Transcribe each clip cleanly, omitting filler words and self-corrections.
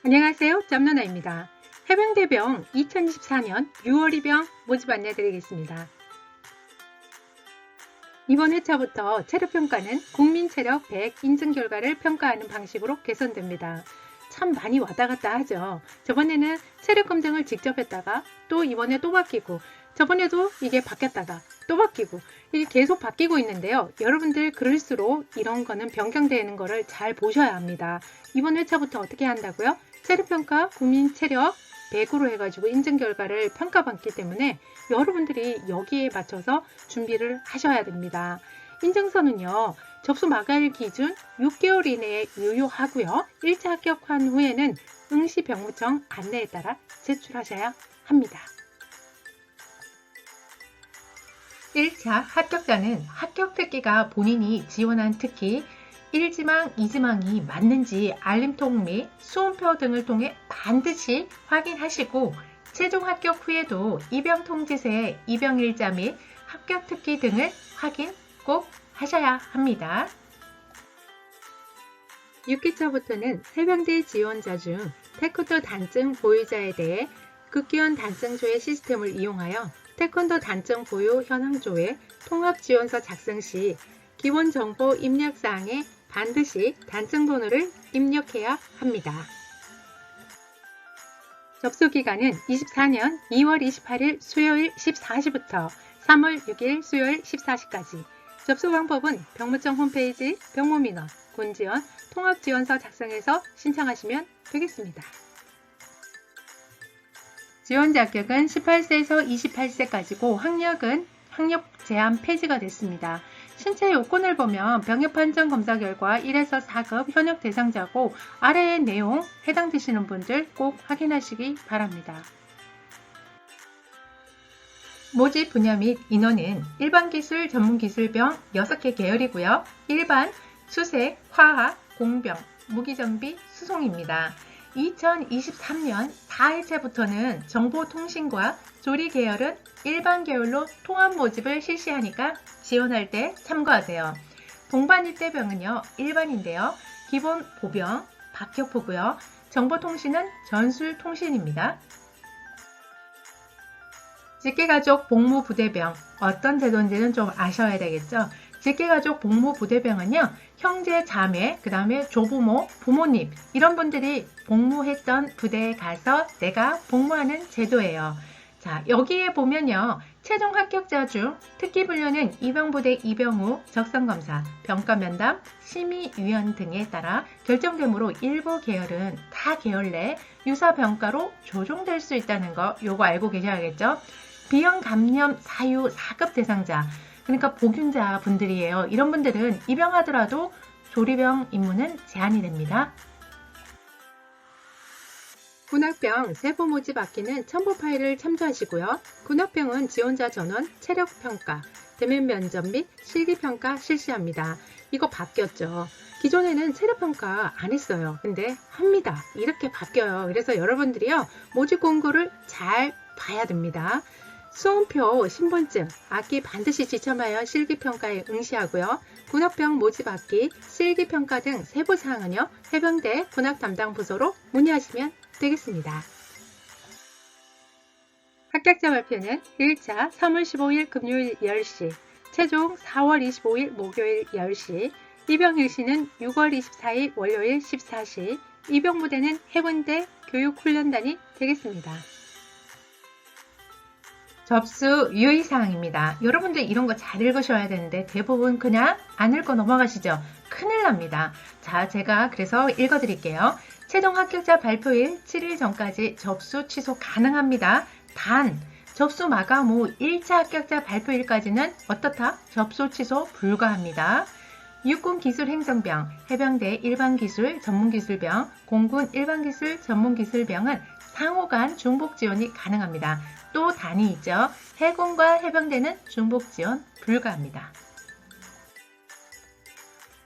안녕하세요. 짬누나입니다. 해병대병 2024년 6월 입영 모집 안내 드리겠습니다. 이번 회차부터 체력평가는 국민체력 100 인증 결과를 평가하는 방식으로 개선됩니다. 참 많이 왔다 갔다 하죠. 저번에는 체력 검정을 직접 했다가 또 이번에 또 바뀌고 저번에도 이게 바뀌었다가 또 바뀌고 이게 계속 바뀌고 있는데요. 여러분들 그럴수록 이런 거는 변경되는 거를 잘 보셔야 합니다. 이번 회차부터 어떻게 한다고요? 체력평가 국민체력 100으로 해가지고 인증 결과를 평가받기 때문에 여러분들이 여기에 맞춰서 준비를 하셔야 됩니다. 인증서는요. 접수 마감 기준 6개월 이내에 유효하고요. 1차 합격한 후에는 응시병무청 안내에 따라 제출하셔야 합니다. 1차 합격자는 합격 특기가 본인이 지원한 특기 1지망, 2지망이 맞는지 알림통 및 수험표 등을 통해 반드시 확인하시고 최종 합격 후에도 입영 통지서의 입영 일자 및 합격 특기 등을 확인 꼭 하셔야 합니다. 6기차부터는 해병대 지원자 중 태권도 단증 보유자에 대해 국기원 단증조회 시스템을 이용하여 태권도 단증 보유 현황조회 통합지원서 작성 시 기본정보 입력사항에 반드시 단증 번호를 입력해야 합니다. 접수기간은 24년 2월 28일 수요일 14시부터 3월 6일 수요일 14시까지. 접수 방법은 병무청 홈페이지 병무민원, 군지원, 통합지원서 작성해서 신청하시면 되겠습니다. 지원자 합격은 18세에서 28세까지고 학력 제한 폐지가 됐습니다. 신체 요건을 보면 병역 판정 검사 결과 1에서 4급 현역 대상자고 아래의 내용 해당되시는 분들 꼭 확인하시기 바랍니다. 모집 분야 및 인원은 일반기술, 전문기술병 6개 계열이고요. 일반, 수색, 화학, 공병, 무기정비, 수송입니다. 2023년 4회차부터는 정보통신과 조리 계열은 일반 계열로 통합 모집을 실시하니까 지원할 때 참고하세요. 동반 입대병은요, 일반인데요. 기본 보병, 박격포고요. 정보통신은 전술통신입니다. 직계가족 복무부대병, 어떤 제도인지는 좀 아셔야 되겠죠. 직계가족 복무부대병은요, 형제, 자매, 그 다음에 조부모, 부모님 이런 분들이 복무했던 부대에 가서 내가 복무하는 제도예요. 자, 여기에 보면요. 최종 합격자 중 특기분류는 입영부대 입영 후 적성검사, 병가면담, 심의위원 등에 따라 결정되므로 일부 계열은 타 계열 내 유사병가로 조정될 수 있다는 거 요거 알고 계셔야겠죠. 비형 감염 사유 4급 대상자 그러니까 복균자 분들이에요. 이런 분들은 입영하더라도 조리병 임무는 제한이 됩니다. 군학병 세부 모집 받기는 첨부 파일을 참조하시고요. 군학병은 지원자 전원, 체력평가, 대면 면접 및 실기평가 실시합니다. 이거 바뀌었죠. 기존에는 체력평가 안 했어요. 근데 합니다. 이렇게 바뀌어요. 그래서 여러분들이요. 모집 공고를 잘 봐야 됩니다. 수험표, 신분증, 악기 반드시 지참하여 실기평가에 응시하고요. 군학병 모집 악기, 실기평가 등 세부사항은요. 해병대 군학 담당 부서로 문의하시면 되겠습니다. 합격자 발표는 1차 3월 15일 금요일 10시, 최종 4월 25일 목요일 10시, 입영 일시는 6월 24일 월요일 14시, 입영부대는 해군대 교육훈련단이 되겠습니다. 접수 유의사항입니다. 여러분들 이런 거 잘 읽으셔야 되는데 대부분 그냥 안 읽고 넘어가시죠. 큰일 납니다. 자, 제가 그래서 읽어드릴게요. 최종 합격자 발표일 7일 전까지 접수 취소 가능합니다. 단, 접수 마감 후 1차 합격자 발표일까지는 어떻다? 접수 취소 불가합니다. 육군기술행정병, 해병대 일반기술, 전문기술병, 공군 일반기술, 전문기술병은 상호 간 중복 지원이 가능합니다. 또 단위 있죠. 해군과 해병대는 중복 지원 불가합니다.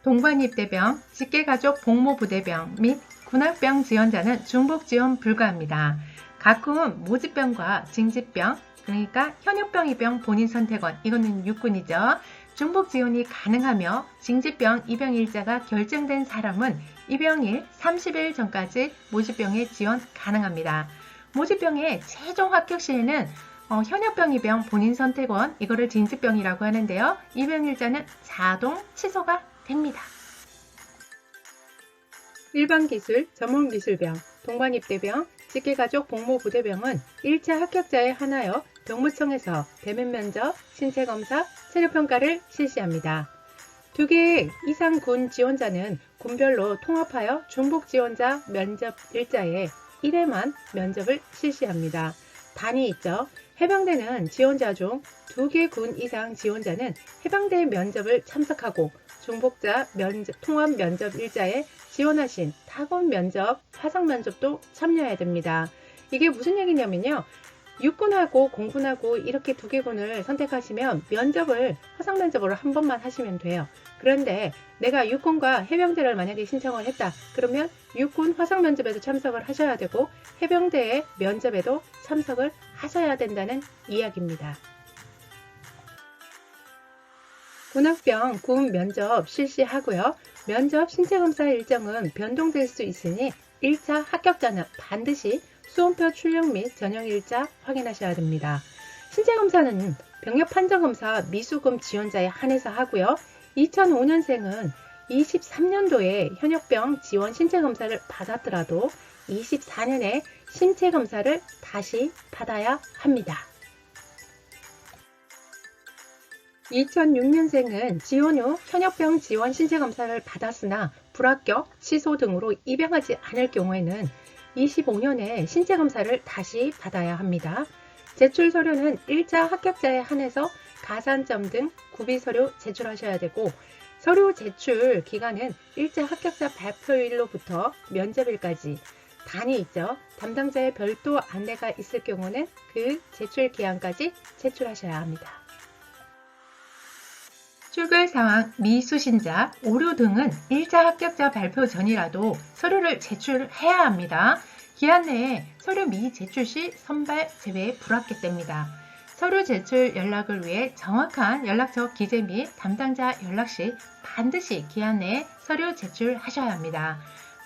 동반입대병, 직계가족 복무부대병 및 군학병 지원자는 중복 지원 불가합니다. 가끔은 모집병과 징집병, 그러니까 현역병 입병 본인 선택원, 이거는 육군이죠. 중복 지원이 가능하며 징집병 입영일자가 결정된 사람은 입영일 30일 전까지 모집병에 지원 가능합니다. 모집병의 최종 합격 시에는 현역병 입영 본인 선택원, 이거를 징집병이라고 하는데요. 입영일자는 자동 취소가 됩니다. 일반기술, 전문기술병, 동반입대병, 직계가족 복무부대병은 1차 합격자에 한하여 병무청에서 대면 면접, 신체검사, 체력평가를 실시합니다. 2개 이상 군 지원자는 군별로 통합하여 중복 지원자 면접 일자에 1회만 면접을 실시합니다. 단위 있죠. 해병대는 지원자 중 2개 군 이상 지원자는 해병대 면접을 참석하고 중복자 통합 면접 일자에 지원하신 타군 면접, 화상 면접도 참여해야 됩니다. 이게 무슨 얘기냐면요. 육군하고 공군하고 이렇게 2개 군을 선택하시면 면접을 화상 면접으로 한 번만 하시면 돼요. 그런데 내가 육군과 해병대를 만약에 신청을 했다. 그러면 육군 화상 면접에도 참석을 하셔야 되고 해병대의 면접에도 참석을 하셔야 된다는 이야기입니다. 군학병 군 면접 실시하고요. 면접 신체검사 일정은 변동될 수 있으니 1차 합격자는 반드시 수험표 출력 및 전형일자 확인하셔야 됩니다. 신체검사는 병력판정검사 미수금 지원자에 한해서 하고요. 2005년생은 23년도에 현역병 지원 신체검사를 받았더라도 24년에 신체검사를 다시 받아야 합니다. 2006년생은 지원 후 현역병 지원 신체검사를 받았으나 불합격, 취소 등으로 입영하지 않을 경우에는 25년에 신체검사를 다시 받아야 합니다. 제출 서류는 1차 합격자에 한해서 가산점 등 구비서류 제출하셔야 되고 서류 제출 기간은 1차 합격자 발표일로부터 면접일까지 단위 있죠. 담당자의 별도 안내가 있을 경우는 그 제출 기한까지 제출하셔야 합니다. 출결 상황, 미수신자, 오류 등은 1차 합격자 발표 전이라도 서류를 제출해야 합니다. 기한 내에 서류 미제출 시 선발 제외 불합격됩니다. 서류 제출 연락을 위해 정확한 연락처 기재 및 담당자 연락 시 반드시 기한 내에 서류 제출하셔야 합니다.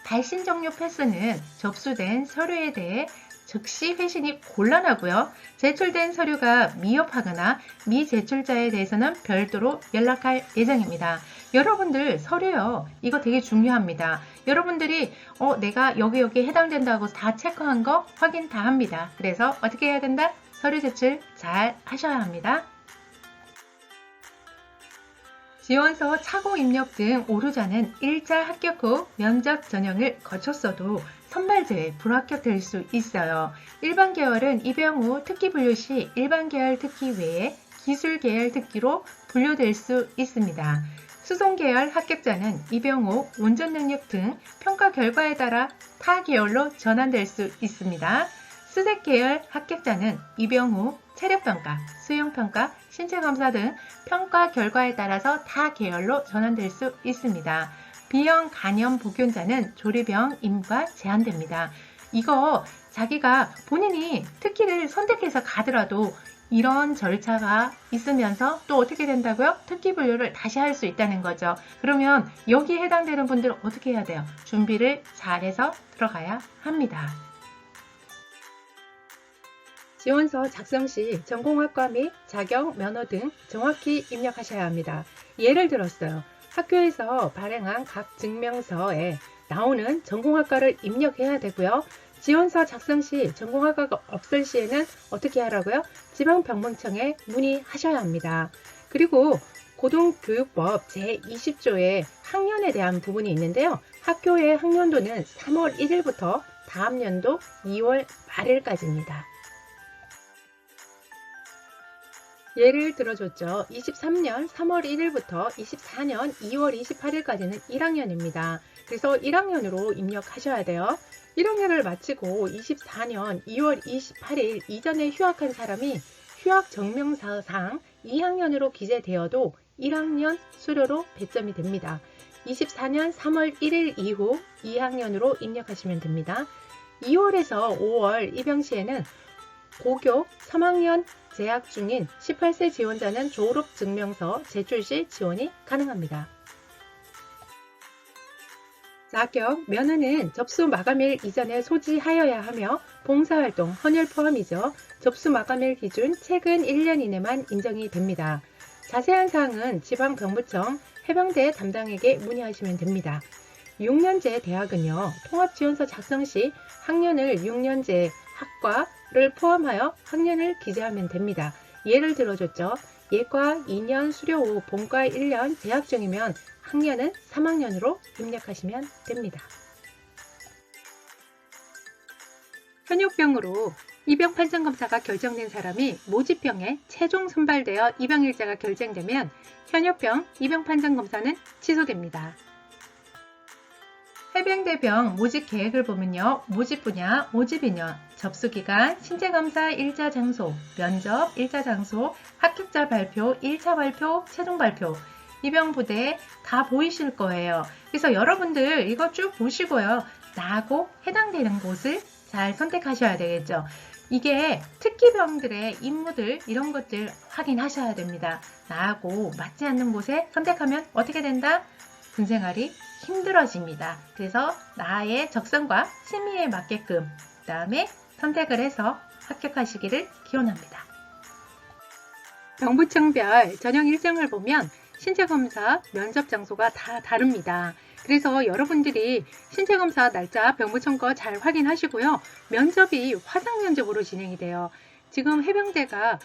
발신 종료 패스는 접수된 서류에 대해 즉시 회신이 곤란하고요. 제출된 서류가 미흡하거나 미제출자에 대해서는 별도로 연락할 예정입니다. 여러분들 서류요. 이거 되게 중요합니다. 여러분들이 내가 여기 해당된다고 다 체크한 거 확인 다 합니다. 그래서 어떻게 해야 된다? 서류 제출 잘 하셔야 합니다. 지원서 착오 입력 등 오류자는 1차 합격 후 면접 전형을 거쳤어도 선발 제외 불합격될 수 있어요. 일반 계열은 입영 후 특기 분류 시 일반 계열 특기 외에 기술 계열 특기로 분류될 수 있습니다. 수송 계열 합격자는 입영 후 운전 능력 등 평가 결과에 따라 타 계열로 전환될 수 있습니다. 수색 계열 합격자는 입영 후 체력평가, 수용평가, 신체검사 등 평가 결과에 따라서 타 계열로 전환될 수 있습니다. B형 간염 복용자는 조리병 임과 제한됩니다. 이거 자기가 본인이 특기를 선택해서 가더라도 이런 절차가 있으면서 또 어떻게 된다고요? 특기 분류를 다시 할 수 있다는 거죠. 그러면 여기에 해당되는 분들은 어떻게 해야 돼요? 준비를 잘해서 들어가야 합니다. 지원서 작성 시 전공학과 및 자격, 면허 등 정확히 입력하셔야 합니다. 예를 들었어요. 학교에서 발행한 각 증명서에 나오는 전공학과를 입력해야 되고요. 지원서 작성 시 전공학과가 없을 시에는 어떻게 하라고요? 지방병무청에 문의하셔야 합니다. 그리고 고등교육법 제20조에 학년에 대한 부분이 있는데요. 학교의 학년도는 3월 1일부터 다음 연도 2월 말일까지입니다. 예를 들어줬죠. 23년 3월 1일부터 24년 2월 28일까지는 1학년입니다. 그래서 1학년으로 입력하셔야 돼요. 1학년을 마치고 24년 2월 28일 이전에 휴학한 사람이 휴학 증명서상 2학년으로 기재되어도 1학년 수료로 배점이 됩니다. 24년 3월 1일 이후 2학년으로 입력하시면 됩니다. 2월에서 5월 입영 시에는 고교 3학년 재학 중인 18세 지원자는 졸업증명서 제출 시 지원이 가능합니다. 자격, 면허는 접수 마감일 이전에 소지하여야 하며 봉사활동, 헌혈 포함이죠. 접수 마감일 기준 최근 1년 이내만 인정이 됩니다. 자세한 사항은 지방병무청 해병대 담당에게 문의하시면 됩니다. 6년제 대학은요, 통합지원서 작성 시 학년을 6년제 학과를 포함하여 학년을 기재하면 됩니다. 예를 들어줬죠. 예과 2년 수료 후 본과 1년 재학 중이면 학년은 3학년으로 입력하시면 됩니다. 현역병으로 입영 판정검사가 결정된 사람이 모집병에 최종 선발되어 입영일자가 결정되면 현역병 입영 판정검사는 취소됩니다. 해병대병 모집 계획을 보면요. 모집 분야, 모집 인원, 접수기간, 신체검사 일자 장소, 면접 일자 장소, 합격자 발표, 1차 발표, 최종 발표, 입영부대 다 보이실 거예요. 그래서 여러분들 이거 쭉 보시고요. 나하고 해당되는 곳을 잘 선택하셔야 되겠죠. 이게 특기병들의 임무들 이런 것들 확인하셔야 됩니다. 나하고 맞지 않는 곳에 선택하면 어떻게 된다? 군생활이 힘들어집니다. 그래서 나의 적성과 취미에 맞게끔 그 다음에 선택을 해서 합격하시기를 기원합니다. 병부청별 전형 일정을 보면 신체검사, 면접 장소가 다 다릅니다. 그래서 여러분들이 신체검사 날짜 병무청 거 잘 확인하시고요. 면접이 화상 면접으로 진행이 돼요. 지금 해병대가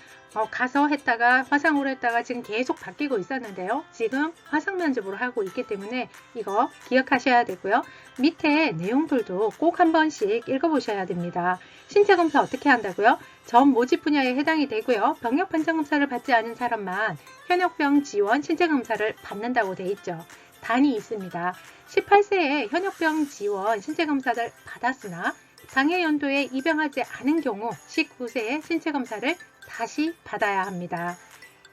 가서 했다가 화상으로 했다가 지금 계속 바뀌고 있었는데요. 지금 화상 면접으로 하고 있기 때문에 이거 기억하셔야 되고요. 밑에 내용들도 꼭 한 번씩 읽어보셔야 됩니다. 신체검사 어떻게 한다고요? 전 모집 분야에 해당이 되고요. 병력 판정검사를 받지 않은 사람만 현역병 지원 신체검사를 받는다고 돼 있죠. 단이 있습니다. 18세에 현역병 지원 신체검사를 받았으나 장애 연도에 입영하지 않은 경우 19세에 신체검사를 다시 받아야 합니다.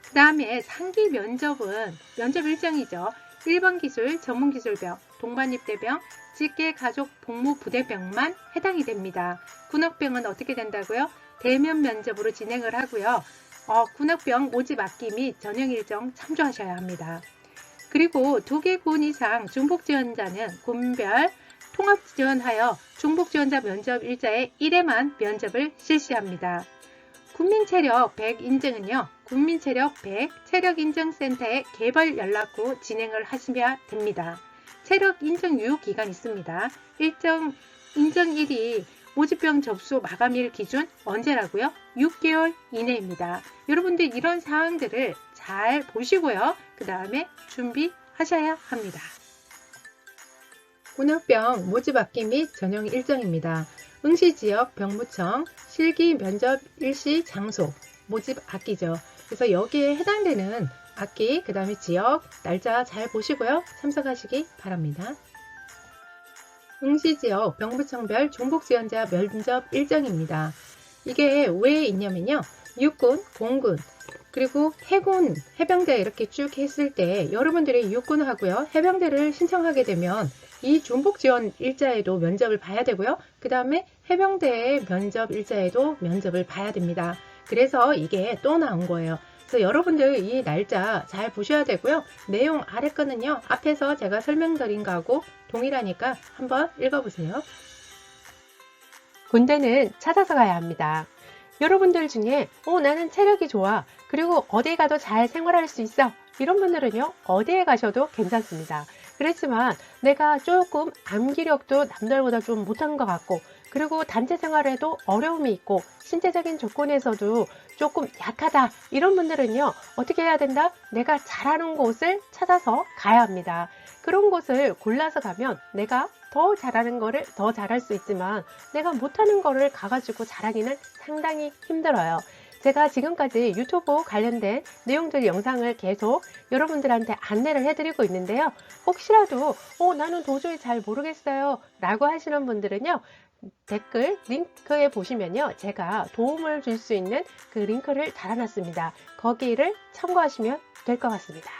그 다음에 상기 면접은 면접 일정이죠. 1번 기술, 전문기술병, 동반입대병, 직계가족 복무부대병만 해당이 됩니다. 군역병은 어떻게 된다고요? 대면 면접으로 진행을 하고요. 군역병 모집 앞기 및 전형 일정 참조하셔야 합니다. 그리고 2개 군 이상 중복지원자는 군별 통합지원하여 중복지원자 면접 일자에 1회만 면접을 실시합니다. 군민체력 100 인증은요. 군민체력 100 체력인증센터에 개별 연락 후 진행을 하시면 됩니다. 체력 인증 유효 기간이 있습니다. 인증일이 모집병 접수 마감일 기준 언제라고요? 6개월 이내입니다. 여러분들 이런 사항들을 잘 보시고요. 그 다음에 준비하셔야 합니다. 군역병 모집 앞기 및 전형 일정입니다. 응시지역 병무청 실기 면접 일시 장소 모집 앞기죠. 그래서 여기에 해당되는 앞기 그 다음에 지역 날짜 잘 보시고요. 참석하시기 바랍니다. 응시지역 병무청별 종복지원자 면접 일정입니다. 이게 왜 있냐면요. 육군, 공군, 그리고 해군, 해병대 이렇게 쭉 했을 때 여러분들이 육군하고요. 해병대를 신청하게 되면 이 종복지원 일자에도 면접을 봐야 되고요. 그 다음에 해병대의 면접 일자에도 면접을 봐야 됩니다. 그래서 이게 또 나온 거예요. 그래서 여러분들 이 날짜 잘 보셔야 되고요. 내용 아래 거는요. 앞에서 제가 설명드린 거하고 동일하니까 한번 읽어보세요. 군대는 찾아서 가야 합니다. 여러분들 중에 나는 체력이 좋아. 그리고 어디 가도 잘 생활할 수 있어. 이런 분들은요. 어디에 가셔도 괜찮습니다. 그렇지만 내가 조금 암기력도 남들보다 좀 못한 것 같고 그리고 단체 생활에도 어려움이 있고 신체적인 조건에서도 조금 약하다 이런 분들은요 어떻게 해야 된다? 내가 잘하는 곳을 찾아서 가야 합니다. 그런 곳을 골라서 가면 내가 더 잘하는 거를 더 잘할 수 있지만 내가 못하는 거를 가가지고 잘하기는 상당히 힘들어요. 제가 지금까지 유튜브 관련된 내용들 영상을 계속 여러분들한테 안내를 해드리고 있는데요. 혹시라도 나는 도저히 잘 모르겠어요 라고 하시는 분들은요. 댓글 링크에 보시면요. 제가 도움을 줄 수 있는 그 링크를 달아놨습니다. 거기를 참고하시면 될 것 같습니다.